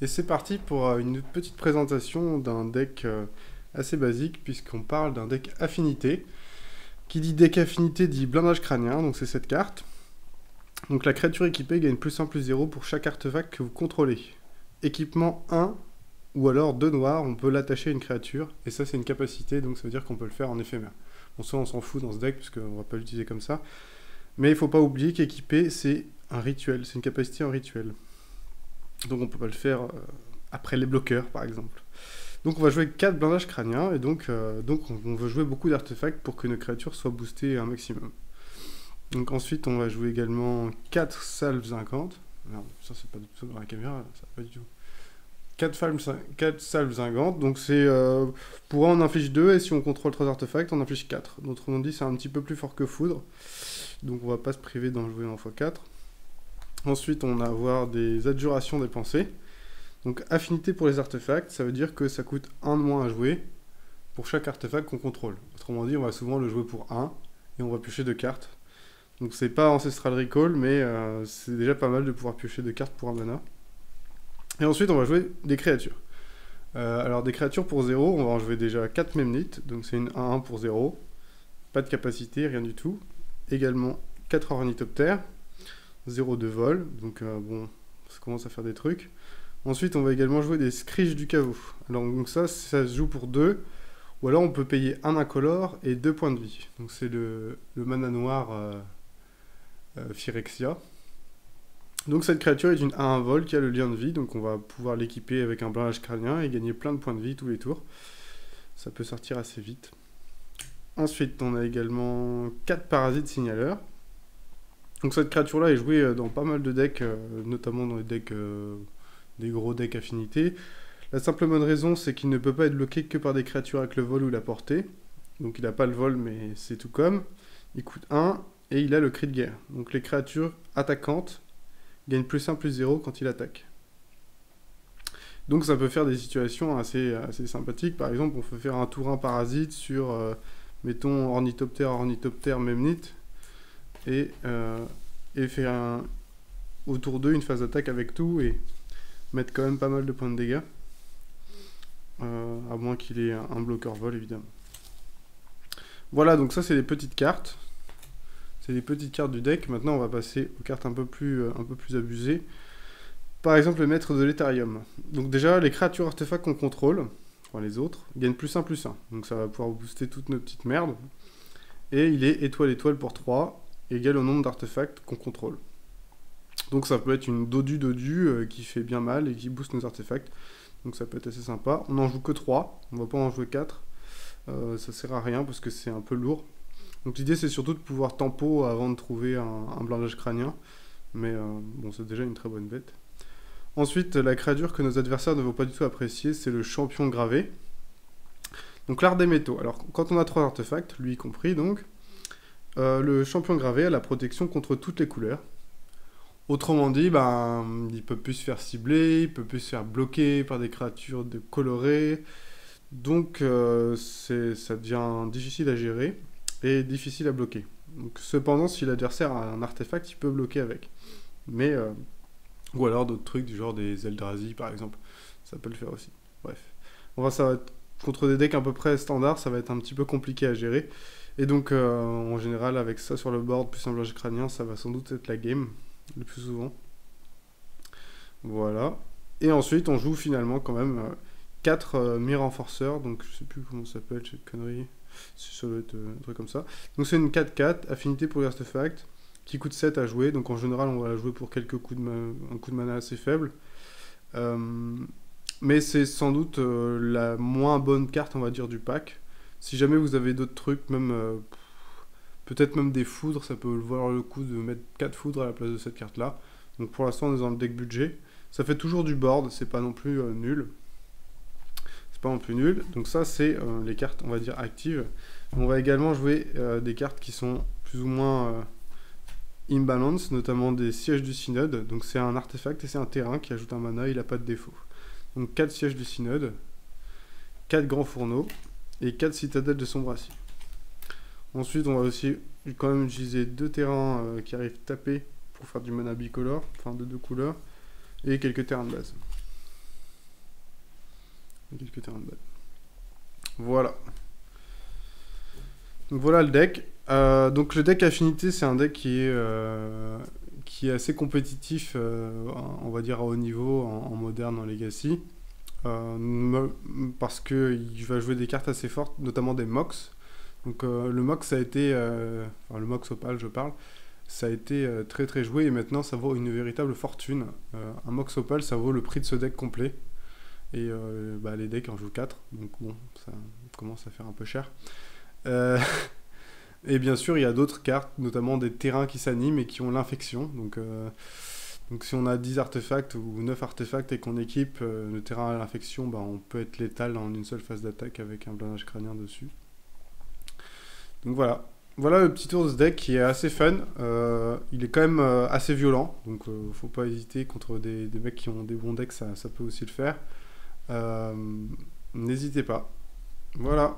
Et c'est parti pour une petite présentation d'un deck assez basique, puisqu'on parle d'un deck affinité. Qui dit deck affinité dit blindage crânien, donc c'est cette carte. Donc la créature équipée gagne +1/+0 pour chaque artefact que vous contrôlez. Équipement 1 ou alors 2 noirs, on peut l'attacher à une créature, et ça c'est une capacité, donc ça veut dire qu'on peut le faire en éphémère. Bon, ça on s'en fout dans ce deck, parce qu'on va pas l'utiliser comme ça. Mais il faut pas oublier qu'équiper c'est un rituel, c'est une capacité en rituel. Donc on peut pas le faire après les bloqueurs par exemple. Donc on va jouer 4 blindages crâniens, et donc on veut jouer beaucoup d'artefacts pour que nos créatures soient boostées un maximum. Donc ensuite on va jouer également 4 salves 50. Merde, ça c'est pas du tout dans la caméra, ça va pas du tout. 4 salves 50, donc c'est pour un on inflige 2, et si on contrôle 3 artefacts on inflige 4. Autrement dit c'est un petit peu plus fort que foudre, donc on va pas se priver d'en jouer en x4. Ensuite on va avoir des adjurations des pensées. Donc affinité pour les artefacts, ça veut dire que ça coûte 1 de moins à jouer pour chaque artefact qu'on contrôle. Autrement dit, on va souvent le jouer pour 1 et on va piocher 2 cartes. Donc c'est pas Ancestral Recall, mais c'est déjà pas mal de pouvoir piocher 2 cartes pour un mana. Et ensuite, on va jouer des créatures. Alors des créatures pour 0, on va en jouer déjà 4 Memnit, donc c'est une 1-1 pour 0. Pas de capacité, rien du tout. Également 4 Ornithoptères, 0 de vol, donc bon, ça commence à faire des trucs. Ensuite, on va également jouer des Scriches du Caveau. Alors, donc ça se joue pour 2. Ou alors, on peut payer un incolore et 2 points de vie. Donc, c'est le mana noir Phyrexia. Donc, cette créature est une 1-1 vol qui a le lien de vie. Donc, on va pouvoir l'équiper avec un blindage crânien et gagner plein de points de vie tous les tours. Ça peut sortir assez vite. Ensuite, on a également 4 parasites signaleurs. Donc, cette créature-là est jouée dans pas mal de decks, notamment dans les decks... des gros decks affinités. La simple bonne raison, c'est qu'il ne peut pas être bloqué que par des créatures avec le vol ou la portée. Donc il n'a pas le vol, mais c'est tout comme. Il coûte 1, et il a le cri de guerre. Donc les créatures attaquantes gagnent +1/+0 quand il attaque. Donc ça peut faire des situations assez sympathiques. Par exemple, on peut faire un tour 1 parasite sur, mettons, Ornithoptère, Memnit, et faire au tour 2 une phase d'attaque avec tout, et mettre quand même pas mal de points de dégâts. À moins qu'il ait un bloqueur vol, évidemment. Voilà, donc ça c'est les petites cartes. C'est les petites cartes du deck. Maintenant on va passer aux cartes un peu plus abusées. Par exemple le maître de l'Etherium. Donc déjà les créatures artefacts qu'on contrôle, enfin les autres, gagnent +1/+1. Donc ça va pouvoir booster toutes nos petites merdes. Et il est étoile pour 3, égal au nombre d'artefacts qu'on contrôle. Donc ça peut être une dodu qui fait bien mal et qui booste nos artefacts. Donc ça peut être assez sympa. On n'en joue que 3, on va pas en jouer 4. Ça sert à rien parce que c'est un peu lourd. Donc l'idée c'est surtout de pouvoir tempo avant de trouver un blindage crânien. Mais bon, c'est déjà une très bonne bête. Ensuite, la créature que nos adversaires ne vont pas du tout apprécier, c'est le champion gravé. Donc l'art des métaux. Alors quand on a 3 artefacts, lui y compris donc, le champion gravé a la protection contre toutes les couleurs. Autrement dit, ben, il peut plus se faire cibler, il peut plus se faire bloquer par des créatures colorées, donc ça devient difficile à gérer et difficile à bloquer. Donc, cependant, si l'adversaire a un artefact, il peut bloquer avec. Mais, ou alors d'autres trucs du genre des Eldrazi par exemple, ça peut le faire aussi. Bref, enfin, ça va être, contre des decks à peu près standards, ça va être un petit peu compliqué à gérer. Et donc, en général, avec ça sur le board, plus un blindage crânien, ça va sans doute être la game le plus souvent. Voilà. Et ensuite, on joue finalement quand même 4 mi-renforceurs. Donc, je sais plus comment ça s'appelle cette connerie. Ça doit être un truc comme ça. Donc, c'est une 4/4, affinité pour les artefacts, qui coûte 7 à jouer. Donc, en général, on va la jouer pour quelques coups un coup de mana assez faible. Mais c'est sans doute la moins bonne carte, on va dire, du pack. Si jamais vous avez d'autres trucs, même... peut-être même des foudres, ça peut valoir le coup de mettre 4 foudres à la place de cette carte-là. Donc pour l'instant, on est dans le deck budget. Ça fait toujours du board, c'est pas non plus nul. C'est pas non plus nul. Donc ça, c'est les cartes, on va dire, actives. On va également jouer des cartes qui sont plus ou moins imbalance, notamment des sièges du synode. Donc c'est un artefact et c'est un terrain qui ajoute un mana, il n'a pas de défaut. Donc 4 sièges du synode, 4 grands fourneaux et 4 citadelles de Sombracier. Ensuite, on va aussi quand même utiliser 2 terrains qui arrivent taper pour faire du mana bicolore, enfin de 2 couleurs, et quelques terrains de base. Il y a quelques terrains de base. Voilà. Donc voilà le deck. Donc le deck Affinité, c'est un deck qui est assez compétitif, on va dire à haut niveau, en moderne, en Legacy. Parce qu'il va jouer des cartes assez fortes, notamment des Mox. Donc le Mox a été, enfin le Mox Opal je parle, ça a été très très joué et maintenant ça vaut une véritable fortune. Un Mox Opal ça vaut le prix de ce deck complet. Et bah, les decks en jouent 4, donc bon, ça commence à faire un peu cher. Euh, et bien sûr, il y a d'autres cartes, notamment des terrains qui s'animent et qui ont l'infection. Donc si on a 10 artefacts ou 9 artefacts et qu'on équipe le terrain à l'infection, bah, on peut être létal en une seule phase d'attaque avec un blindage crânien dessus. Donc voilà. Voilà le petit tour de ce deck qui est assez fun. Il est quand même assez violent, donc faut pas hésiter contre des mecs qui ont des bons decks, ça peut aussi le faire. N'hésitez pas. Voilà.